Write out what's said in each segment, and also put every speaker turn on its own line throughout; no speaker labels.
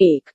1.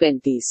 35.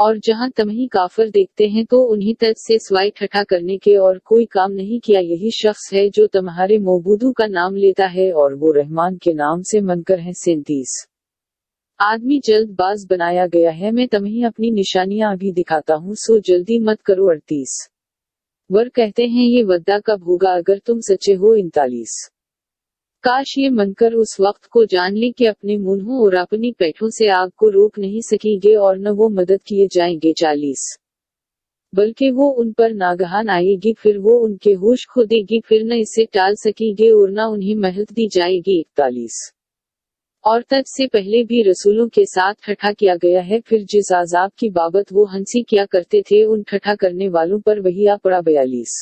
اور جہاں تمہیں کافر دیکھتے ہیں تو انہیں تجھ سے سوائے ٹھٹھا کرنے کے اور کوئی کام نہیں کیا، یہی شخص ہے جو تمہارے معبودوں کا نام لیتا ہے اور وہ رحمان کے نام سے منکر ہیں۔ 37 آدمی جلد باز بنایا گیا ہے، میں تمہیں اپنی نشانیاں ابھی دکھاتا ہوں سو جلدی مت کرو۔ 38 ور کہتے ہیں یہ وعدہ کب ہوگا اگر تم سچے ہو۔ 39 کاش یہ منکر اس وقت کو جان لیں کہ اپنے منہوں اور اپنی پیٹھوں سے آگ کو روک نہیں سکیں گے اور نہ وہ مدد کیے جائیں گے۔ 40 بلکہ وہ ان پر ناگہان آئے گی، پھر وہ ان کے ہوش کھو دے گی، پھر نہ اسے ٹال سکیں گے اور نہ انہیں مہلت دی جائے گی۔ 41 اور تجھ سے پہلے بھی رسولوں کے ساتھ ٹھٹھا کیا گیا ہے، پھر جس عذاب کی بابت وہ ہنسی کیا کرتے تھے ان ٹھٹھا کرنے والوں پر وہی آ پڑا۔ 42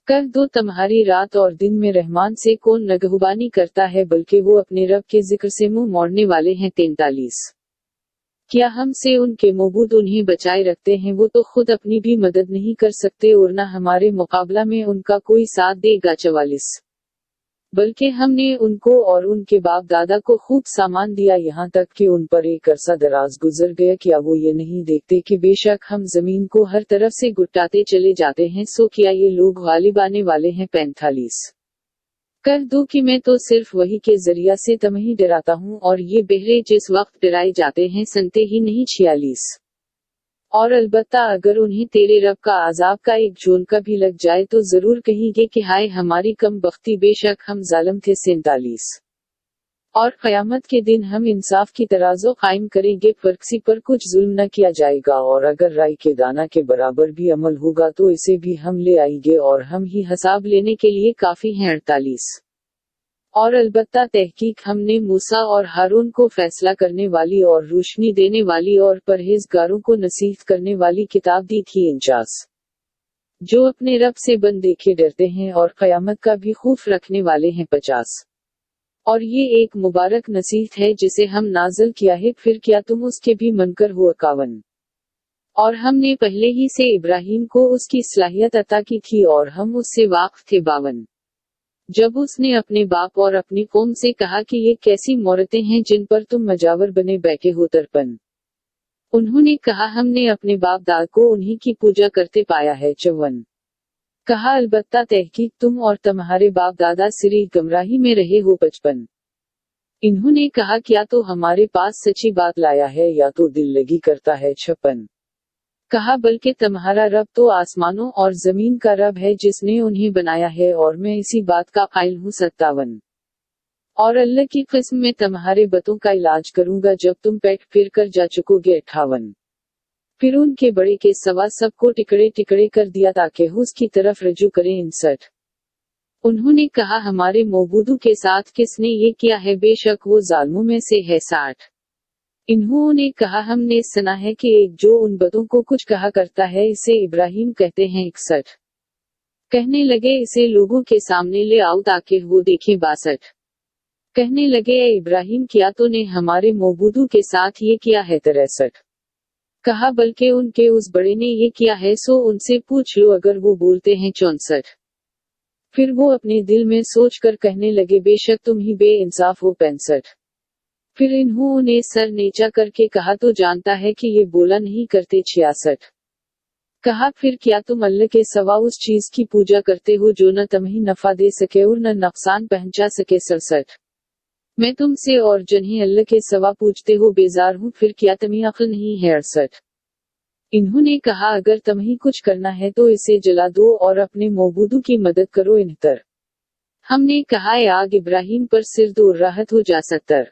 کر دو تمہاری رات اور دن میں رحمان سے کون نگہبانی کرتا ہے، بلکہ وہ اپنے رب کے ذکر سے منہ موڑنے والے ہیں۔ 43 کیا ہم سے ان کے معبود انہیں بچائے رکھتے ہیں، وہ تو خود اپنی بھی مدد نہیں کر سکتے اور نہ ہمارے مقابلہ میں ان کا کوئی ساتھ دے گا۔ 44 بلکہ ہم نے ان کو اور ان کے باپ دادا کو خوب سامان دیا، یہاں تک کہ ان پر ایک عرصہ دراز گزر گیا، کیا وہ یہ نہیں دیکھتے کہ بے شک ہم زمین کو ہر طرف سے گٹاتے چلے جاتے ہیں، سو کیا یہ لوگ غالب آنے والے ہیں۔ 45 کر دو کہ میں تو صرف وحی کے ذریعہ سے تمہیں ڈراتا ہوں اور یہ بہرے جس وقت ڈرائے جاتے ہیں سنتے ہی نہیں۔ 46 اور البتہ اگر انہیں تیرے رب کا عذاب کا ایک جھونکا بھی لگ جائے تو ضرور کہیں گے کہ ہائے ہماری کم بختی، بے شک ہم ظالم تھے۔ 47 اور قیامت کے دن ہم انصاف کی ترازو قائم کریں گے، پر کسی پر کچھ ظلم نہ کیا جائے گا، اور اگر رائی کے دانہ کے برابر بھی عمل ہوگا تو اسے بھی ہم لے آئیں گے اور ہم ہی حساب لینے کے لیے کافی ہیں۔ 48 اور البتہ تحقیق ہم نے موسیٰ اور ہارون کو فیصلہ کرنے والی اور روشنی دینے والی اور پرہیزگاروں کو نصیحت کرنے والی کتاب دی تھی۔ 49 جو اپنے رب سے بن دیکھے ڈرتے ہیں اور قیامت کا بھی خوف رکھنے والے ہیں۔ 50 اور یہ ایک مبارک نصیحت ہے جسے ہم نازل کیا ہے، پھر کیا تم اس کے بھی منکر ہو۔ 51 اور ہم نے پہلے ہی سے ابراہیم کو اس کی صلاحیت عطا کی تھی اور ہم اس سے واقف تھے۔ 52 جب اس نے اپنے باپ اور اپنی قوم سے کہا کہ یہ کیسی مورتیں ہیں جن پر تم مجاور بنے بیٹھے ہو۔ 53 انہوں نے کہا ہم نے اپنے باپ داد کو انہی کی پوجا کرتے پایا ہے۔ 54 کہا البتہ تحقیق تم اور تمہارے باپ دادا سری گمراہی میں رہے ہو۔ 55 انہوں نے کہا کیا تو ہمارے پاس سچی بات لایا ہے یا تو دل لگی کرتا ہے۔ 56 کہا بلکہ تمہارا رب تو آسمانوں اور زمین کا رب ہے جس نے انہیں بنایا ہے اور میں اسی بات کا قائل ہوں۔ 57 اور اللہ کی قسم میں تمہارے بتوں کا علاج کروں گا جب تم پیٹ پھر کر جا چکو گے۔ 58 پھر ان کے بڑے کے سوا سب کو ٹکڑے ٹکڑے کر دیا تاکہ اس کی طرف رجوع کریں۔ 59 انہوں نے کہا ہمارے معبودوں کے ساتھ کس نے یہ کیا ہے، بے شک وہ ظالموں میں سے ہے۔ 60 انہوں نے کہا ہم نے سنا ہے کہ ایک جو ان بتوں کو کچھ کہا کرتا ہے اسے ابراہیم کہتے ہیں۔ 61 کہنے لگے اسے لوگوں کے سامنے لے آؤ تاکہ وہ دیکھیں۔ 62 کہنے لگے اے ابراہیم کیا تو نے ہمارے معبودوں کے ساتھ یہ کیا ہے۔ 63 کہا بلکہ ان کے اس بڑے نے یہ کیا ہے سو ان سے پوچھ لو اگر وہ بولتے ہیں۔ 64 پھر وہ اپنے دل میں سوچ کر کہنے لگے بے شک تم ہی بے انصاف ہو۔ 65 پھر انہوں نے سر نیچا کر کے کہا تو جانتا ہے کہ یہ بولا نہیں کرتے۔ 66 کہا پھر کیا تم اللہ کے سوا اس چیز کی پوجا کرتے ہو جو نہ تمہیں نفع دے سکے اور نہ نقصان پہنچا سکے۔ 67 میں تم سے اور جنہیں اللہ کے سوا پوجتے ہو بیزار ہوں، پھر کیا تمہیں عقل نہیں ہے۔ 68 انہوں نے کہا اگر تمہیں کچھ کرنا ہے تو اسے جلا دو اور اپنے معبودوں کی مدد کرو۔ 69 ہم نے کہا اے آگ ابراہیم پر سر دور راحت ہو جا۔ 70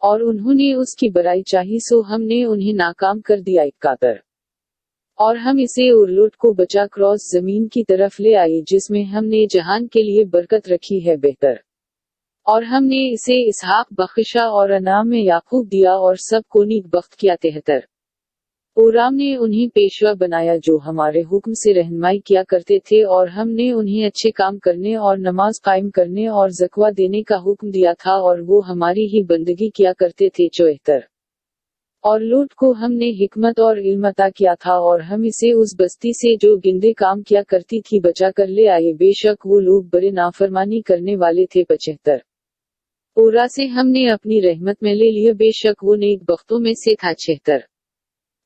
اور انہوں نے اس کی برائی چاہی سو ہم نے انہیں ناکام کر دیا۔ 71 اور ہم اسے اور لوٹ کو بچا کراس زمین کی طرف لے آئے جس میں ہم نے جہان کے لیے برکت رکھی ہے بہتر، اور ہم نے اسے اسحاق بخشا اور انعام میں یعقوب دیا اور سب کو نیک بخت کیا۔ 73 اورام نے انہیں پیشوا بنایا جو ہمارے حکم سے رہنمائی کیا کرتے تھے اور ہم نے انہیں اچھے کام کرنے اور نماز قائم کرنے اور زکوہ دینے کا حکم دیا تھا اور وہ ہماری ہی بندگی کیا کرتے تھے۔ 74 اور لوٹ کو ہم نے حکمت اور علم عطا کیا تھا اور ہم اسے اس بستی سے جو گندے کام کیا کرتی تھی بچا کر لے آئے، بے شک وہ لوگ بڑے نافرمانی کرنے والے تھے۔ 75 اورا سے ہم نے اپنی رحمت میں لے لیا، بے شک وہ نیک بختوں میں سے تھا۔ 76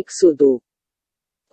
102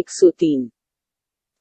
103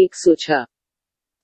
106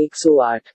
108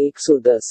110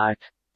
8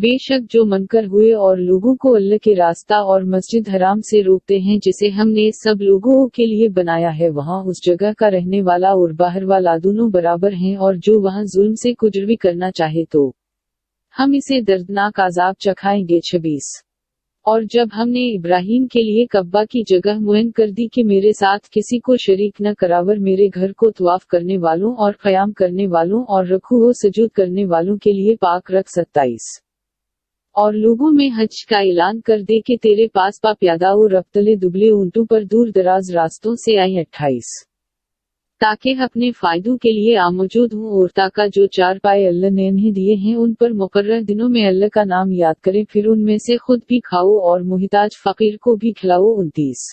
بے شک جو منکر ہوئے اور لوگوں کو اللہ کے راستہ اور مسجد حرام سے روکتے ہیں جسے ہم نے سب لوگوں کے لیے بنایا ہے، وہاں اس جگہ کا رہنے والا اور باہر والا دونوں برابر ہیں، اور جو وہاں ظلم سے کچھ بھی کرنا چاہے تو ہم اسے دردناک عذاب چکھائیں گے۔ 26 اور جب ہم نے ابراہیم کے لیے کعبہ کی جگہ معین کر دی کہ میرے ساتھ کسی کو شریک نہ کراور میرے گھر کو طواف کرنے والوں اور قیام کرنے والوں اور رکوع و سجود کرنے والوں کے لیے پاک رکھ۔ 27 اور لوگوں میں حج کا اعلان کر دے کہ تیرے پاس پا پیادہ اور رفتلے دبلے اونٹوں پر دور دراز راستوں سے آئیں۔ 28 تاکہ اپنے فائدوں کے لیے موجود ہوں، اور تاکہ جو چار پائے اللہ نے انہیں دیے ہیں ان پر مقرر دنوں میں اللہ کا نام یاد کریں، پھر ان میں سے خود بھی کھاؤ اور محتاج فقیر کو بھی کھلاؤ۔ 29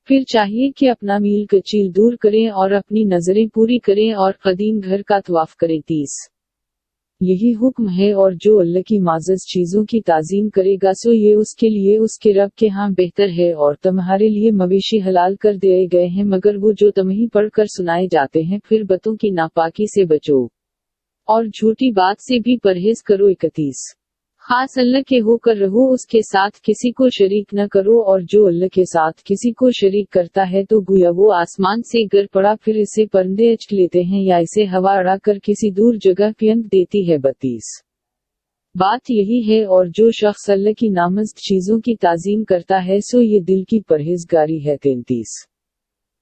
پھر چاہیے کہ اپنا میل کچیل دور کریں اور اپنی نظریں پوری کریں اور قدیم گھر کا طواف کریں۔ 30 یہی حکم ہے، اور جو اللہ کی معزز چیزوں کی تعظیم کرے گا سو یہ اس کے لیے اس کے رب کے ہاں بہتر ہے، اور تمہارے لیے مویشی حلال کر دیے گئے ہیں مگر وہ جو تمہیں پڑھ کر سنائے جاتے ہیں، پھر بتوں کی ناپاکی سے بچو اور جھوٹی بات سے بھی پرہیز کرو۔ 31 خاص اللہ کے ہو کر رہو، اس کے ساتھ کسی کو شریک نہ کرو، اور جو اللہ کے ساتھ کسی کو شریک کرتا ہے تو گویا وہ آسمان سے گر پڑا، پھر اسے پرندے اچک لیتے ہیں یا اسے ہوا اڑا کر کسی دور جگہ پھینک دیتی ہے۔ 32 بات یہی ہے، اور جو شخص اللہ کی نامزد چیزوں کی تعظیم کرتا ہے سو یہ دل کی پرہیزگاری ہے۔ 33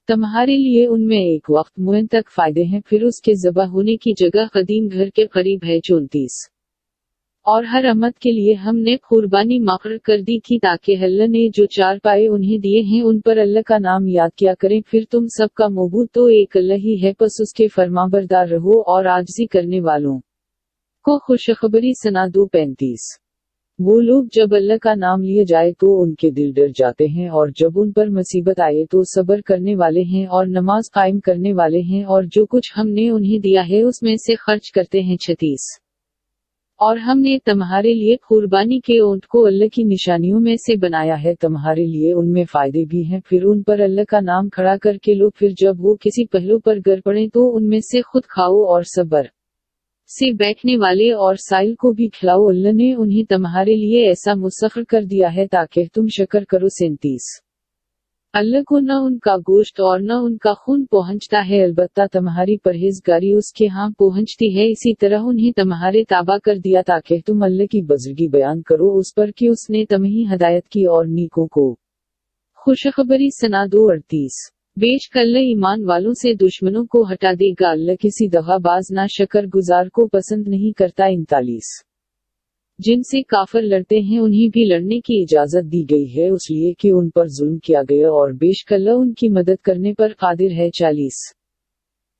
تمہارے لیے ان میں ایک وقت معین تک فائدے ہیں، پھر اس کے ذبح ہونے کی جگہ قدیم گھر کے قریب ہے۔ 34 اور ہر امت کے لیے ہم نے قربانی مقرر کر دی تھی تاکہ اللہ نے جو چار پائے انہیں دیے ہیں ان پر اللہ کا نام یاد کیا کریں، پھر تم سب کا معبود تو ایک اللہ ہی ہے، پس اس کے فرمانبردار رہو اور عاجزی کرنے والوں کو خوشخبری سنا دو۔ 35 وہ لوگ جب اللہ کا نام لیا جائے تو ان کے دل ڈر جاتے ہیں، اور جب ان پر مصیبت آئے تو صبر کرنے والے ہیں اور نماز قائم کرنے والے ہیں، اور جو کچھ ہم نے انہیں دیا ہے اس میں سے خرچ کرتے ہیں۔ 36 اور ہم نے تمہارے لیے قربانی کے اونٹ کو اللہ کی نشانیوں میں سے بنایا ہے، تمہارے لیے ان میں فائدے بھی ہیں، پھر ان پر اللہ کا نام کھڑا کر کے لو، پھر جب وہ کسی پہلو پر گر پڑیں تو ان میں سے خود کھاؤ اور صبر سے بیٹھنے والے اور سائل کو بھی کھلاؤ، اللہ نے انہیں تمہارے لیے ایسا مسخر کر دیا ہے تاکہ تم شکر کرو۔ 37 اللہ کو نہ ان کا گوشت اور نہ ان کا خون پہنچتا ہے، البتہ تمہاری پرہیزگاری اس کے ہاں پہنچتی ہے، اسی طرح انہیں تمہارے تابع کر دیا تاکہ تم اللہ کی بزرگی بیان کرو اس پر کہ اس نے تمہیں ہدایت کی اور نیکوں کو خوشخبری سنا دو۔ 38 بے شک اللہ ایمان والوں سے دشمنوں کو ہٹا دے گا، اللہ کسی دغا باز نہ شکر گزار کو پسند نہیں کرتا۔ 39 جن سے کافر لڑتے ہیں انہیں بھی لڑنے کی اجازت دی گئی ہے، اس لیے کہ ان پر ظلم کیا گیا، اور بے شک اللہ ان کی مدد کرنے پر قادر ہے۔ 40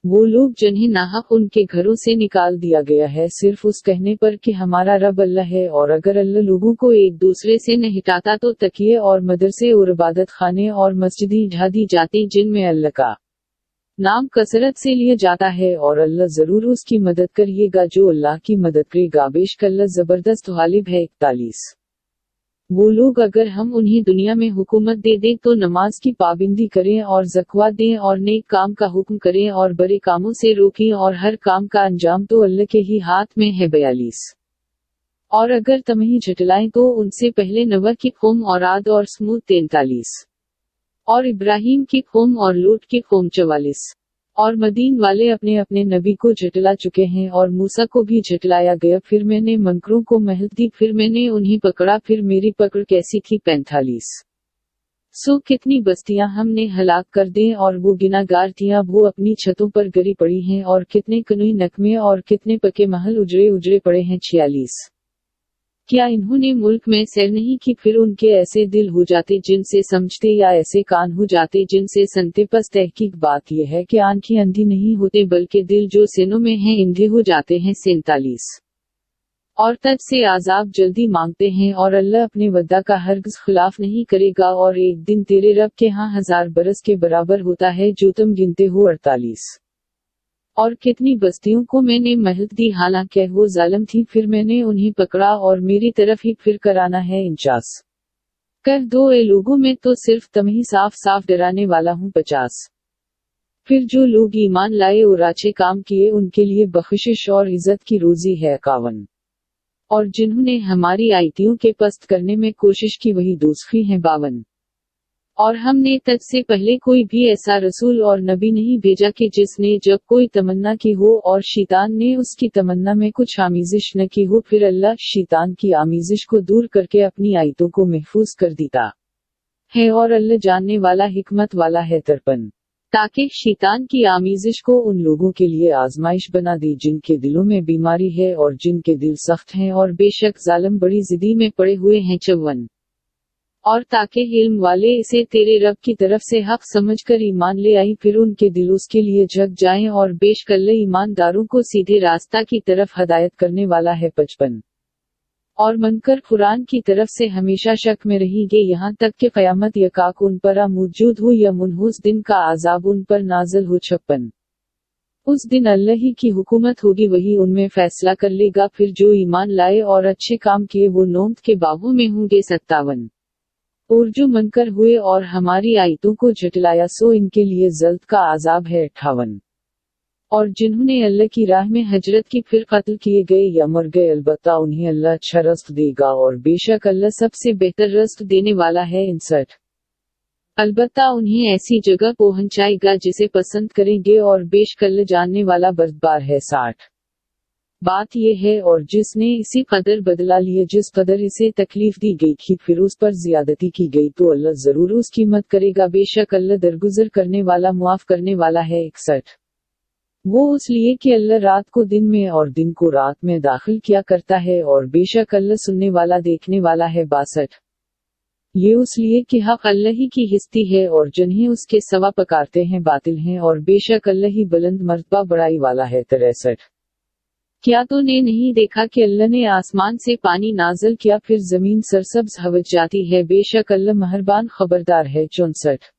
وہ لوگ جنہیں ناحق ان کے گھروں سے نکال دیا گیا ہے صرف اس کہنے پر کہ ہمارا رب اللہ ہے، اور اگر اللہ لوگوں کو ایک دوسرے سے نہ ہٹاتا تو تکیے اور مدرسے اور عبادت خانے اور مسجدیں ڈھا دی جاتی جن میں اللہ کا نام کثرت سے لیا جاتا ہے، اور اللہ ضرور اس کی مدد کریے گا جو اللہ کی مدد کرے گا، بے شک اللہ زبردست غالب ہے۔ 41 وہ لوگ اگر ہم انہیں دنیا میں حکومت دے دیں تو نماز کی پابندی کریں اور زکوٰۃ دیں اور نیک کام کا حکم کریں اور برے کاموں سے روکیں، اور ہر کام کا انجام تو اللہ کے ہی ہاتھ میں ہے۔ 42 اور اگر تمہیں جھٹلائیں تو ان سے پہلے نوح کی قوم اور عاد اور سمود۔ 43 اور ابراہیم کی قوم اور لوط کی قوم۔ 44 اور مدین والے اپنے اپنے نبی کو جھٹلا چکے ہیں، اور موسیٰ کو بھی جھٹلایا گیا، پھر میں نے منکروں کو مہلت دی، پھر میں نے انہیں پکڑا، پھر میری پکڑ کیسی تھی۔ 45 سو کتنی بستیاں ہم نے ہلاک کر دیں اور وہ گناہگار تھیں، اب وہ اپنی چھتوں پر گری پڑی ہیں، اور کتنے کنویں نکمے اور کتنے پکے محل اجڑے اجڑے پڑے ہیں۔ 46 کیا انہوں نے ملک میں سیر نہیں کی، پھر ان کے ایسے دل ہو جاتے جن سے سمجھتے، یا ایسے کان ہو جاتے جن سے سنتے، پس تحقیق بات یہ ہے کہ آنکھیں اندھی نہیں ہوتے بلکہ دل جو سینوں میں ہیں اندھے ہو جاتے ہیں۔ 47 اور تجھ سے عذاب جلدی مانگتے ہیں، اور اللہ اپنے وعدہ کا ہرگز خلاف نہیں کرے گا، اور ایک دن تیرے رب کے ہاں 1000 برس کے برابر ہوتا ہے جو تم گنتے ہو۔ 48 اور کتنی بستیوں کو میں نے مہلت دی حالانکہ وہ ظالم تھی، پھر میں نے انہیں پکڑا اور میری طرف ہی پھر کرانا ہے۔ 49 کہہ دو اے لوگوں میں تو صرف تمہیں صاف صاف ڈرانے والا ہوں۔ 50 پھر جو لوگ ایمان لائے اور اچھے کام کیے ان کے لیے بخشش اور عزت کی روزی ہے۔ 51 اور جنہوں نے ہماری آیتوں کے پست کرنے میں کوشش کی وہی دوزخی ہیں 52۔ اور ہم نے تجھ سے پہلے کوئی بھی ایسا رسول اور نبی نہیں بھیجا کہ جس نے جب کوئی تمنا کی ہو اور شیطان نے اس کی تمنا میں کچھ آمیزش نہ کی ہو، پھر اللہ شیطان کی آمیزش کو دور کر کے اپنی آیتوں کو محفوظ کر دیتا ہے، اور اللہ جاننے والا حکمت والا ہے 53۔ تاکہ شیطان کی آمیزش کو ان لوگوں کے لیے آزمائش بنا دی جن کے دلوں میں بیماری ہے اور جن کے دل سخت ہیں، اور بے شک ظالم بڑی ضدی میں پڑے ہوئے ہیں 54۔ اور تاکہ علم والے اسے تیرے رب کی طرف سے حق سمجھ کر ایمان لے آئیں، پھر ان کے دل اس کے لیے جھک جائیں، اور بیش کلّہ ایمانداروں کو سیدھے راستہ کی طرف ہدایت کرنے والا ہے 55۔ اور منکر قرآن کی طرف سے ہمیشہ شک میں رہیں گے یہاں تک کہ قیامت یکاک ان پر موجود ہو یا منحوس دن کا عذاب ان پر نازل ہو 56۔ اس دن اللہ ہی کی حکومت ہوگی، وہی ان میں فیصلہ کر لے گا، پھر جو ایمان لائے اور اچھے کام کیے وہ نعمت کے باغوں میں ہوں گے 57۔ اور جو منکر ہوئے اور ہماری آیتوں کو جھٹلایا سو ان کے لیے ذلت کا عذاب ہے 58۔ اور جنہوں نے اللہ کی راہ میں ہجرت کی پھر قتل کیے گئے یا مر گئے، البتہ انہیں اللہ اچھا رزق دے گا، اور بے شک اللہ سب سے بہتر رزق دینے والا ہے 59۔ البتہ انہیں ایسی جگہ پہنچائے گا جسے پسند کریں گے، اور بے شک اللہ جاننے والا بردبار ہے 60۔ بات یہ ہے اور جس نے اسی قدر بدلہ لیا جس قدر اسے تکلیف دی گئی تھی پھر اس پر زیادتی کی گئی تو اللہ ضرور اس کی مدد کرے گا، بے شک اللہ درگزر کرنے والا معاف کرنے والا ہے 61۔ وہ اس لیے کہ اللہ رات کو دن میں اور دن کو رات میں داخل کیا کرتا ہے، اور بے شک اللہ سننے والا دیکھنے والا ہے 62۔ یہ اس لیے کہ حق اللہ ہی کی ہستی ہے اور جنہیں اس کے سوا پکارتے ہیں باطل ہیں، اور بے شک اللہ ہی بلند مرتبہ بڑائی والا ہے 63۔ کیا تو نے نہیں دیکھا کہ اللہ نے آسمان سے پانی نازل کیا پھر زمین سرسبز ہو جاتی ہے، بے شک اللہ مہربان خبردار ہے 64۔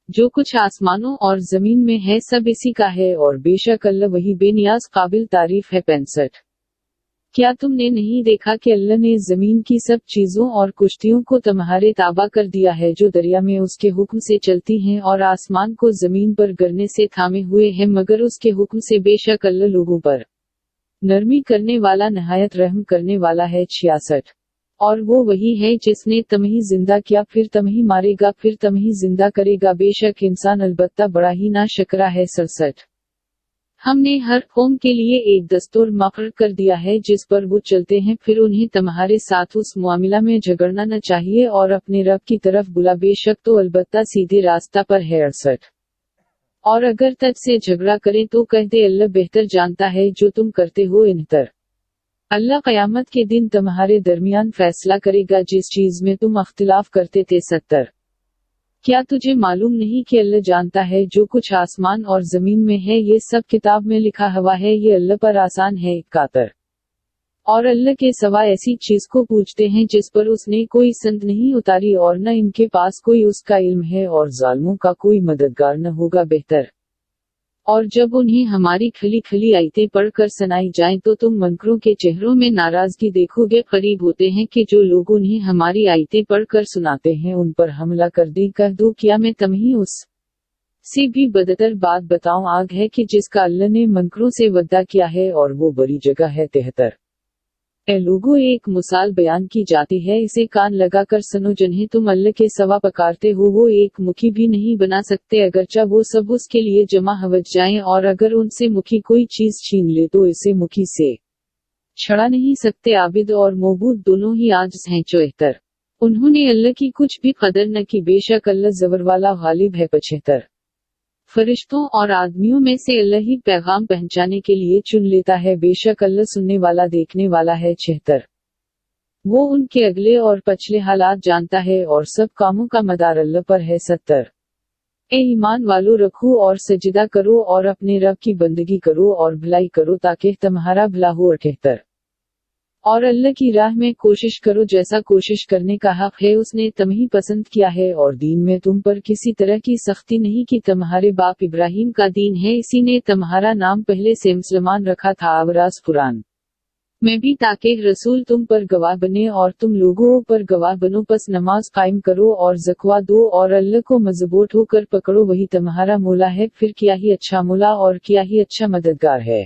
جو کچھ آسمانوں اور زمین میں ہے سب اسی کا ہے، اور بے شک اللہ وہی بے نیاز قابل تعریف ہے 65۔ کیا تم نے نہیں دیکھا کہ اللہ نے زمین کی سب چیزوں اور کشتیوں کو تمہارے تابع کر دیا ہے جو دریا میں اس کے حکم سے چلتی ہیں، اور آسمان کو زمین پر گرنے سے تھامے ہوئے ہیں مگر اس کے حکم سے، بے شک اللہ لوگوں پر نرمی کرنے والا نہایت رحم کرنے والا ہے 66۔ اور وہ وہی ہے جس نے تمہیں زندہ کیا پھر تمہیں مارے گا پھر تمہیں زندہ کرے گا، بے شک انسان البتہ بڑا ہی نا شکرا ہے 67۔ ہم نے ہر قوم کے لیے ایک دستور مقرر کر دیا ہے جس پر وہ چلتے ہیں، پھر انہیں تمہارے ساتھ اس معاملہ میں جھگڑنا نہ چاہیے اور اپنے رب کی طرف بلا، بے شک تو البتہ سیدھے راستہ پر ہے 68۔ اور اگر تجھ سے جھگڑا کریں تو کہہ دے اللہ بہتر جانتا ہے جو تم کرتے ہو 69۔ اللہ قیامت کے دن تمہارے درمیان فیصلہ کرے گا جس چیز میں تم اختلاف کرتے تھے 70۔ کیا تجھے معلوم نہیں کہ اللہ جانتا ہے جو کچھ آسمان اور زمین میں ہے، یہ سب کتاب میں لکھا ہوا ہے، یہ اللہ پر آسان ہے 71۔ اور اللہ کے سوا ایسی چیز کو پوچھتے ہیں جس پر اس نے کوئی سند نہیں اتاری اور نہ ان کے پاس کوئی اس کا علم ہے، اور ظالموں کا کوئی مددگار نہ ہوگا 72۔ اور جب انہیں ہماری کھلی کھلی آیتیں پڑھ کر سنائی جائیں تو تم منکروں کے چہروں میں ناراضگی دیکھو گے، قریب ہوتے ہیں کہ جو لوگ انہیں ہماری آیتیں پڑھ کر سناتے ہیں ان پر حملہ کر دیں، کہہ دو کیا میں تمہیں اس سے بھی بدتر بات بتاؤں، آگ ہے کہ جس کا اللہ نے منکروں سے وعدہ کیا ہے اور وہ بڑی جگہ ہے 73۔ اے لوگو ایک مثال بیان کی جاتی ہے، اسے کان لگا کر سنو، جنہیں تم اللہ کے سوا پکارتے ہو وہ ایک مکھی بھی نہیں بنا سکتے اگرچہ وہ سب اس کے لیے جمع ہو جائیں، اور اگر ان سے مکھی کوئی چیز چھین لے تو اسے مکھی سے چھڑا نہیں سکتے، عابد اور معبود دونوں ہی عاجز ہیں 74۔ انہوں نے اللہ کی کچھ بھی قدر نہ کی، بے شک اللہ زور والا غالب ہے 75۔ فرشتوں اور آدمیوں میں سے اللہ ہی پیغام پہنچانے کے لیے چن لیتا ہے، بے شک اللہ سننے والا دیکھنے والا ہے 76۔ وہ ان کے اگلے اور پچھلے حالات جانتا ہے اور سب کاموں کا مدار اللہ پر ہے 70۔ اے ایمان والو رکھو اور سجدہ کرو اور اپنے رب کی بندگی کرو اور بھلائی کرو تاکہ تمہارا بھلا ہو 78۔ اور اللہ کی راہ میں کوشش کرو جیسا کوشش کرنے کا حق ہے، اس نے تمہیں پسند کیا ہے اور دین میں تم پر کسی طرح کی سختی نہیں کی، تمہارے باپ ابراہیم کا دین ہے، اسی نے تمہارا نام پہلے سے مسلمان رکھا تھا، آوراز قرآن میں بھی تاکہ رسول تم پر گواہ بنے اور تم لوگوں پر گواہ بنو، پس نماز قائم کرو اور زکوٰۃ دو اور اللہ کو مضبوط ہو کر پکڑو، وہی تمہارا مولا ہے، پھر کیا ہی اچھا مولا اور کیا ہی اچھا مددگار ہے۔